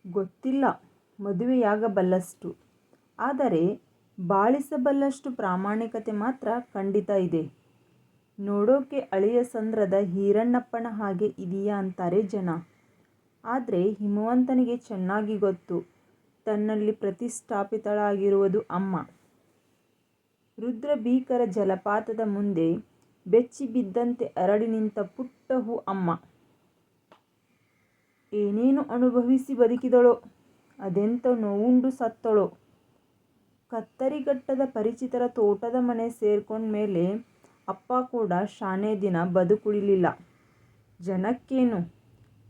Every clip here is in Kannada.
ಗೊತ್ತಿಲ್ಲ ಮದುವೆಯಾಗಬಲ್ಲಷ್ಟು, ಆದರೆ ಬಾಳಿಸಬಲ್ಲಷ್ಟು ಪ್ರಾಮಾಣಿಕತೆ ಮಾತ್ರ ಖಂಡಿತ ಇದೆ. ನೋಡೋಕೆ ಅಳಿಯ ಸಂದ್ರದ ಹೀರಣ್ಣಪ್ಪನ ಹಾಗೆ ಇದೀಯಾ ಅಂತಾರೆ ಜನ. ಆದರೆ ಹಿಮವಂತನಿಗೆ ಚೆನ್ನಾಗಿ ಗೊತ್ತು, ತನ್ನಲ್ಲಿ ಪ್ರತಿಷ್ಠಾಪಿತಳಾಗಿರುವುದು ಅಮ್ಮ. ರುದ್ರಭೀಕರ ಜಲಪಾತದ ಮುಂದೆ ಬೆಚ್ಚಿ ಬಿದ್ದಂತೆ ಅರಳಿ ನಿಂತ ಪುಟ್ಟ ಹೂ ಅಮ್ಮ. ಏನೇನು ಅನುಭವಿಸಿ ಬದುಕಿದಳೋ, ಅದೆಂಥ ನೋವುಂಡು ಸತ್ತಳೋ. ಕತ್ತರಿಗಟ್ಟದ ಪರಿಚಿತರ ತೋಟದ ಮನೆ ಸೇರ್ಕೊಂಡ್ಮೇಲೆ ಅಪ್ಪ ಕೂಡ ಶಾನೇ ದಿನ ಬದುಕುಳಿಲಿಲ್ಲ. ಜನಕ್ಕೇನು,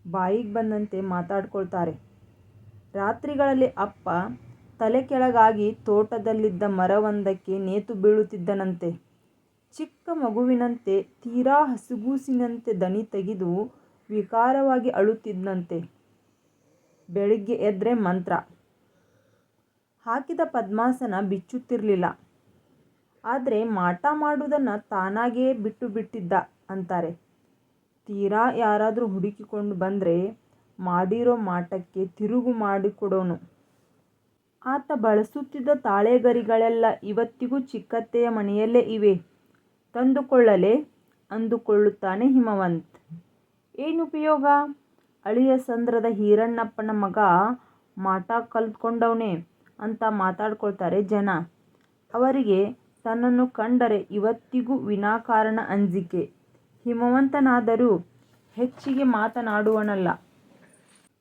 ಬಾಯಿಗೆ ಬಂದಂತೆ ಮಾತಾಡ್ಕೊಳ್ತಾರೆ. ರಾತ್ರಿಗಳಲ್ಲಿ ಅಪ್ಪ ತಲೆ ಕೆಳಗಾಗಿ ತೋಟದಲ್ಲಿದ್ದ ಮರವೊಂದಕ್ಕೆ ನೇತು ಬೀಳುತ್ತಿದ್ದನಂತೆ. ಚಿಕ್ಕ ಮಗುವಿನಂತೆ, ತೀರಾ ಹಸುಗೂಸಿನಂತೆ ದನಿ ತೆಗೆದು ವಿಕಾರವಾಗಿ ಅಳುತ್ತಿದ್ದಂತೆ. ಬೆಳಿಗ್ಗೆ ಎದ್ರೆ ಮಂತ್ರ ಹಾಕಿದ ಪದ್ಮಾಸನ ಬಿಚ್ಚುತ್ತಿರಲಿಲ್ಲ. ಆದರೆ ಮಾಟ ಮಾಡುವುದನ್ನು ತಾನಾಗಿಯೇ ಬಿಟ್ಟು ಬಿಟ್ಟಿದ್ದ ಅಂತಾರೆ. ತೀರಾ ಯಾರಾದರೂ ಹುಡುಕಿಕೊಂಡು ಬಂದರೆ ಮಾಡಿರೋ ಮಾಟಕ್ಕೆ ತಿರುಗು ಮಾಡಿಕೊಡೋನು. ಆತ ಬಳಸುತ್ತಿದ್ದ ತಾಳೆಗರಿಗಳೆಲ್ಲ ಇವತ್ತಿಗೂ ಚಿಕ್ಕತ್ತೆಯ ಮನೆಯಲ್ಲೇ ಇವೆ. ತಂದುಕೊಳ್ಳಲೇ ಅಂದುಕೊಳ್ಳುತ್ತಾನೆ ಹಿಮವಂತ್. ಏನುಪಯೋಗ, ಅಳಿಯ ಸಂದ್ರದ ಹೀರಣ್ಣಪ್ಪನ ಮಗ ಮಾಟ ಕಲ್ತ್ಕೊಂಡವ್ನೆ ಅಂತ ಮಾತಾಡ್ಕೊಳ್ತಾರೆ ಜನ. ಅವರಿಗೆ ತನ್ನನ್ನು ಕಂಡರೆ ಇವತ್ತಿಗೂ ವಿನಾಕಾರಣ ಅಂಜಿಕೆ. ಹಿಮವಂತನಾದರೂ ಹೆಚ್ಚಿಗೆ ಮಾತನಾಡುವವನಲ್ಲ.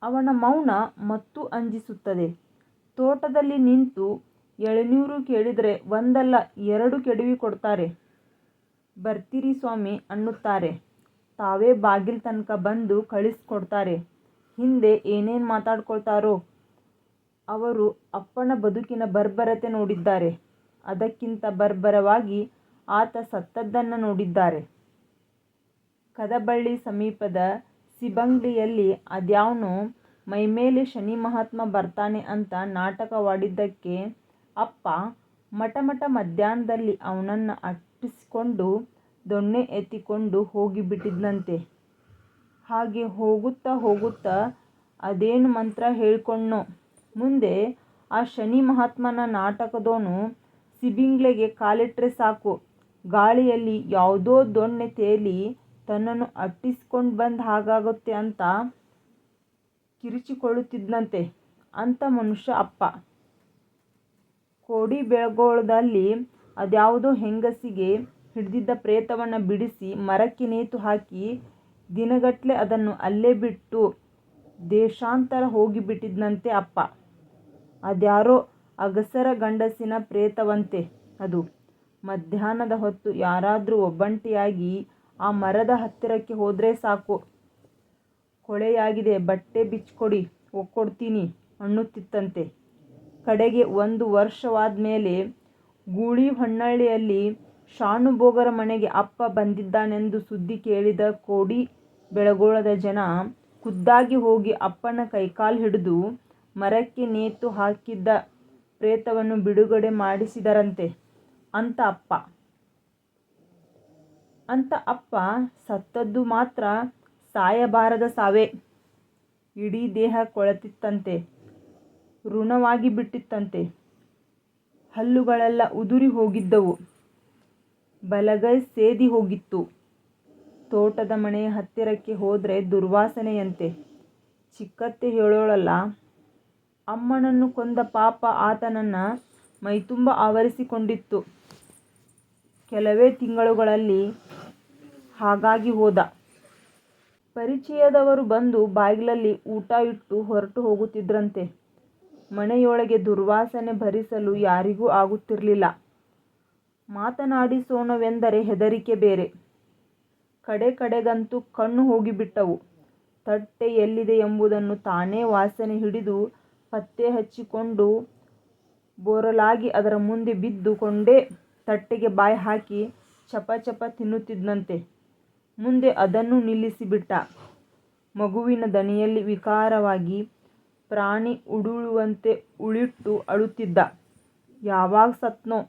ಅವನ ಮೌನ ಮತ್ತೂ ಅಂಜಿಸುತ್ತದೆ. ತೋಟದಲ್ಲಿ ನಿಂತು ಎಳನೀರು ಕೇಳಿದರೆ ಒಂದಲ್ಲ ಎರಡು ಕೆಡವಿ ಕೊಡ್ತಾರೆ. ಬರ್ತೀರಿ ಸ್ವಾಮಿ ಅನ್ನುತ್ತಾರೆ. ತಾವೇ ಬಾಗಿಲ್ ತನಕ ಬಂದು ಕಳಿಸ್ಕೊಡ್ತಾರೆ. ಹಿಂದೆ ಏನೇನು ಮಾತಾಡ್ಕೊಳ್ತಾರೋ. ಅವರು ಅಪ್ಪನ ಬದುಕಿನ ಬರ್ಬರತೆ ನೋಡಿದ್ದಾರೆ. ಅದಕ್ಕಿಂತ ಬರ್ಬರವಾಗಿ ಆತ ಸತ್ತದ್ದನ್ನು ನೋಡಿದ್ದಾರೆ. ಕದಬಳ್ಳಿ ಸಮೀಪದ ಸಿಬಂಗ್ಲಿಯಲ್ಲಿ ಅದ್ಯಾವನೋ ಮೈಮೇಲೆ ಶನಿ ಮಹಾತ್ಮ ಬರ್ತಾನೆ ಅಂತ ನಾಟಕವಾಡಿದ್ದಕ್ಕೆ ಅಪ್ಪ ಮಟಮಟ ಮಧ್ಯಾಹ್ನದಲ್ಲಿ ಅವನನ್ನು ಅಟ್ಟಿಸಿಕೊಂಡು ದೊಣ್ಣೆ ಎತ್ತಿಕೊಂಡು ಹೋಗಿಬಿಟ್ಟಿದ್ನಂತೆ. ಹಾಗೆ ಹೋಗುತ್ತಾ ಹೋಗುತ್ತಾ ಅದೇನು ಮಂತ್ರ ಹೇಳ್ಕೊಂಡ್ನೋ, ಮುಂದೆ ಆ ಶನಿ ಮಹಾತ್ಮನ ನಾಟಕದೋನು ಸಿಬಿಂಗ್ಲೆಗೆ ಕಾಲಿಟ್ರೆ ಸಾಕು, ಗಾಳಿಯಲ್ಲಿ ಯಾವುದೋ ದೊಣ್ಣೆ ತೇಲಿ ತನ್ನನ್ನು ಅಟ್ಟಿಸಿಕೊಂಡು ಬಂದ ಹಾಗಾಗುತ್ತೆ ಅಂತ ಕಿರುಚಿಕೊಳ್ಳುತ್ತಿದ್ನಂತೆ. ಅಂಥ ಮನುಷ್ಯ ಅಪ್ಪ. ಕೋಡಿಬೆಳಗೊಳದಲ್ಲಿ ಅದ್ಯಾವುದೋ ಹೆಂಗಸಿಗೆ ಹಿಡಿದಿದ್ದ ಪ್ರೇತವನ್ನು ಬಿಡಿಸಿ ಮರಕ್ಕೆ ನೇತು ಹಾಕಿ ದಿನಗಟ್ಟಲೆ ಅದನ್ನು ಅಲ್ಲೇ ಬಿಟ್ಟು ದೇಶಾಂತರ ಹೋಗಿಬಿಟ್ಟಿದ್ನಂತೆ ಅಪ್ಪ. ಅದ್ಯಾರೋ ಅಗಸರ ಗಂಡಸಿನ ಪ್ರೇತವಂತೆ ಅದು. ಮಧ್ಯಾಹ್ನದ ಹೊತ್ತು ಯಾರಾದರೂ ಒಬ್ಬಂಟಿಯಾಗಿ ಆ ಮರದ ಹತ್ತಿರಕ್ಕೆ ಹೋದರೆ ಸಾಕು, ಕೊಳೆಯಾಗಿದೆ, ಬಟ್ಟೆ ಬಿಚ್ಚಿಕೊಡಿ, ಒಕ್ಕೊಡ್ತೀನಿ ಅನ್ನುತ್ತಿತ್ತಂತೆ. ಕಡೆಗೆ 1 ವರ್ಷವಾದ್ಮೇಲೆ ಗೂಳಿಹೊನ್ನಳ್ಳಿಯಲ್ಲಿ ಶಾನುಭೋಗರ ಮನೆಗೆ ಅಪ್ಪ ಬಂದಿದ್ದಾನೆಂದು ಸುದ್ದಿ ಕೇಳಿದ ಕೋಡಿ ಬೆಳಗೊಳದ ಜನ ಖುದ್ದಾಗಿ ಹೋಗಿ ಅಪ್ಪನ ಕೈಕಾಲು ಹಿಡಿದು ಮರಕ್ಕೆ ನೇತು ಹಾಕಿದ್ದ ಪ್ರೇತವನ್ನು ಬಿಡುಗಡೆ ಮಾಡಿಸಿದರಂತೆ. ಅಂಥ ಅಪ್ಪ ಸತ್ತದ್ದು ಮಾತ್ರ ಸಾಯಬಾರದ ಸಾವೇ. ಇಡೀ ದೇಹ ಕೊಳೆತಿತ್ತಂತೆ, ಋಣವಾಗಿ ಬಿಟ್ಟಿತ್ತಂತೆ. ಹಲ್ಲುಗಳೆಲ್ಲ ಉದುರಿ ಹೋಗಿದ್ದವು, ಬಲಗೈ ಸೇದಿ ಹೋಗಿತ್ತು. ತೋಟದ ಮನೆಯ ಹತ್ತಿರಕ್ಕೆ ಹೋದರೆ ದುರ್ವಾಸನೆಯಂತೆ. ಚಿಕ್ಕತ್ತೆ ಹೇಳೋಳಲ್ಲ, ಅಮ್ಮನನ್ನು ಕೊಂದ ಪಾಪ ಆತನನ್ನು ಮೈತುಂಬ ಆವರಿಸಿಕೊಂಡಿತ್ತು. ಕೆಲವೇ ತಿಂಗಳುಗಳಲ್ಲಿ ಹಾಗಾಗಿ ಹೋದ. ಪರಿಚಯದವರು ಬಂದು ಬಾಗಿಲಲ್ಲಿ ಊಟ ಇಟ್ಟು ಹೊರಟು ಹೋಗುತ್ತಿದ್ರಂತೆ. ಮನೆಯೊಳಗೆ ದುರ್ವಾಸನೆ ಭರಿಸಲು ಯಾರಿಗೂ ಆಗುತ್ತಿರಲಿಲ್ಲ. ಮಾತನಾಡಿಸೋಣವೆಂದರೆ ಹೆದರಿಕೆ ಬೇರೆ. ಕಡೆಗಂತೂ ಕಣ್ಣು ಹೋಗಿಬಿಟ್ಟವು. ತಟ್ಟೆ ಎಲ್ಲಿದೆ ಎಂಬುದನ್ನು ತಾನೇ ವಾಸನೆ ಹಿಡಿದು ಪತ್ತೆ ಹಚ್ಚಿಕೊಂಡು ಬೋರಲಾಗಿ ಅದರ ಮುಂದೆ ಬಿದ್ದು ಕೊಂಡೇ ತಟ್ಟೆಗೆ ಬಾಯಿ ಹಾಕಿ ಚಪ ಚಪ ತಿನ್ನುತ್ತಿದ್ನಂತೆ. ಮುಂದೆ ಅದನ್ನೂ ನಿಲ್ಲಿಸಿಬಿಟ್ಟ. ಮಗುವಿನ ದನಿಯಲ್ಲಿ ವಿಕಾರವಾಗಿ, ಪ್ರಾಣಿ ಉಡುಳುವಂತೆ ಉಳಿಟ್ಟು ಅಳುತ್ತಿದ್ದ. ಯಾವಾಗ ಸತ್ನೋ.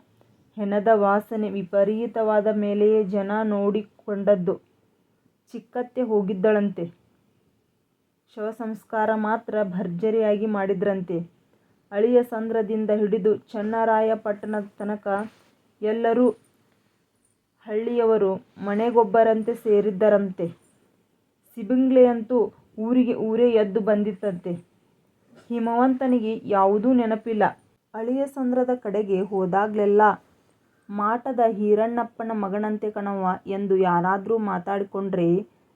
ಹೆಣದ ವಾಸನೆ ವಿಪರೀತವಾದ ಮೇಲೆಯೇ ಜನ ನೋಡಿಕೊಂಡದ್ದು. ಚಿಕ್ಕತ್ತೆ ಹೋಗಿದ್ದಳಂತೆ. ಶವಸಂಸ್ಕಾರ ಮಾತ್ರ ಭರ್ಜರಿಯಾಗಿ ಮಾಡಿದ್ರಂತೆ. ಅಳಿಯ ಸಂದ್ರದಿಂದ ಹಿಡಿದು ಚನ್ನರಾಯಪಟ್ಟಣದ ತನಕ ಎಲ್ಲರೂ ಹಳ್ಳಿಯವರು ಮನೆಗೊಬ್ಬರಂತೆ ಸೇರಿದ್ದರಂತೆ. ಸಿಬಿಂಗ್ಲೆಯಂತೂ ಊರಿಗೆ ಊರೇ ಎದ್ದು ಬಂದಿತ್ತಂತೆ. ಹಿಮವಂತನಿಗೆ ಯಾವುದೂ ನೆನಪಿಲ್ಲ. ಅಳಿಯ ಸಂದ್ರದ ಕಡೆಗೆ ಹೋದಾಗ್ಲೆಲ್ಲ ಮಾಟದ ಹೀರಣ್ಣಪ್ಪನ ಮಗನಂತೆ ಕಣವ್ವ ಎಂದು ಯಾರಾದ್ರೂ ಮಾತಾಡಿಕೊಂಡ್ರೆ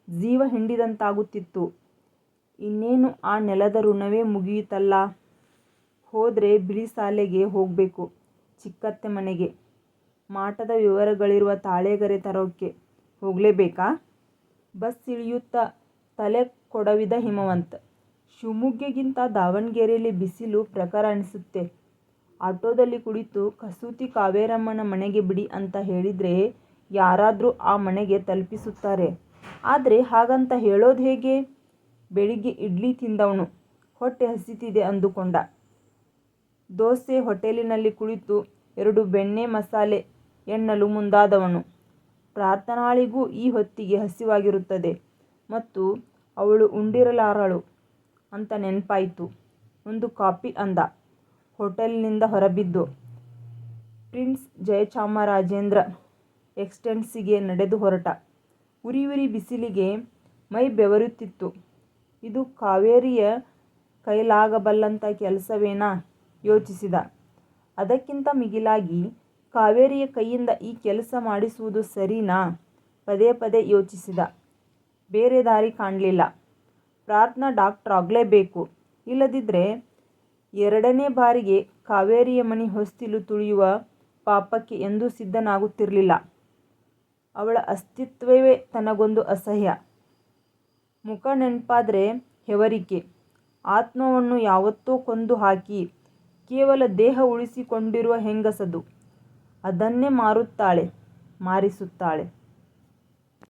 ಜೀವ ಹಿಂಡಿದಂತಾಗುತ್ತಿತ್ತು. ಇನ್ನೇನು ಆ ನೆಲದ ಋಣವೇ ಮುಗಿಯಿತಲ್ಲ. ಹೋದ್ರೆ ಬಿಳಿಸಾಲೆಗೆ ಹೋಗ್ಬೇಕು, ಚಿಕ್ಕತ್ತೆ ಮನೆಗೆ. ಮಾಟದ ವಿವರಗಳಿರುವ ತಾಳೆಗರೆ ತರೋಕೆ ಹೋಗ್ಲೇಬೇಕಾ? ಬಸ್ ಇಳಿಯುತ್ತಾ ತಲೆ ಕೊಡವಿದ ಹಿಮವಂತ. ಶಿವಮೊಗ್ಗಗಿಂತ ದಾವಣಗೆರೆಯಲ್ಲಿ ಬಿಸಿಲು ಪ್ರಖರ ಅನಿಸುತ್ತೆ. ಆಟೋದಲ್ಲಿ ಕುಳಿತು ಕಸೂತಿ ಕಾವೇರಮ್ಮನ ಮನೆಗೆ ಬಿಡಿ ಅಂತ ಹೇಳಿದ್ರೆ ಯಾರಾದ್ರೂ ಆ ಮನೆಗೆ ತಲುಪಿಸುತ್ತಾರೆ. ಆದರೆ ಹಾಗಂತ ಹೇಳೋದು ಹೇಗೆ? ಬೆಳಿಗ್ಗೆ ಇಡ್ಲಿ ತಿಂದವನು ಹೊಟ್ಟೆ ಹಸಿತಿದೆ ಅಂದುಕೊಂಡ. ದೋಸೆ ಹೋಟೆಲಿನಲ್ಲಿ ಕುಳಿತು 2 ಬೆಣ್ಣೆ ಮಸಾಲೆ ಎನ್ನಲು ಮುಂದಾದವನು. ಪ್ರಾರ್ಥನಾಳಿಗೂ ಈ ಹೊತ್ತಿಗೆ ಹಸಿವಾಗಿರುತ್ತದೆ ಮತ್ತು ಅವಳು ಉಂಡಿರಲಾರಳು ಅಂತ ನೆನಪಾಯಿತು. 1 ಕಾಫಿ ಅಂದ. ಹೋಟೆಲಿನಿಂದ ಹೊರಬಿದ್ದು ಪ್ರಿನ್ಸ್ ಜಯಚಾಮರಾಜೇಂದ್ರ ಎಸ್ಟೇಟ್ಸಿಗೆ ನಡೆದು ಹೊರಟ. ಉರಿ ಉರಿ ಬಿಸಿಲಿಗೆ ಮೈ ಬೆವರುತ್ತಿತ್ತು. ಇದು ಕಾವೇರಿಯ ಕೈಲಾಗಬಲ್ಲಂಥ ಕೆಲಸವೇನಾ ಯೋಚಿಸಿದ. ಅದಕ್ಕಿಂತ ಮಿಗಿಲಾಗಿ ಕಾವೇರಿಯ ಕೈಯಿಂದ ಈ ಕೆಲಸ ಮಾಡಿಸುವುದು ಸರಿನಾ ಪದೇ ಪದೇ ಯೋಚಿಸಿದ. ಬೇರೆ ದಾರಿ ಕಾಣಲಿಲ್ಲ. ಪ್ರಾರ್ಥನಾ ಡಾಕ್ಟರಾಗಲೇಬೇಕು. ಇಲ್ಲದಿದ್ದರೆ 2ನೇ ಬಾರಿಗೆ ಕಾವೇರಿಯ ಮನೆ ಹೊಸ್ತಿಲು ತುಳಿಯುವ ಪಾಪಕ್ಕೆ ಎಂದೂ ಸಿದ್ಧನಾಗುತ್ತಿರಲಿಲ್ಲ. ಅವಳ ಅಸ್ತಿತ್ವವೇ ತನಗೊಂದು ಅಸಹ್ಯ. ಮುಖ ನೆನಪಾದ್ರೆ ಹೆದರಿಕೆ. ಆತ್ಮವನ್ನು ಯಾವತ್ತೋ ಕೊಂದು ಹಾಕಿ ಕೇವಲ ದೇಹ ಉಳಿಸಿಕೊಂಡಿರುವ ಹೆಂಗಸದು. ಅದನ್ನೇ ಮಾರಿಸುತ್ತಾಳೆ.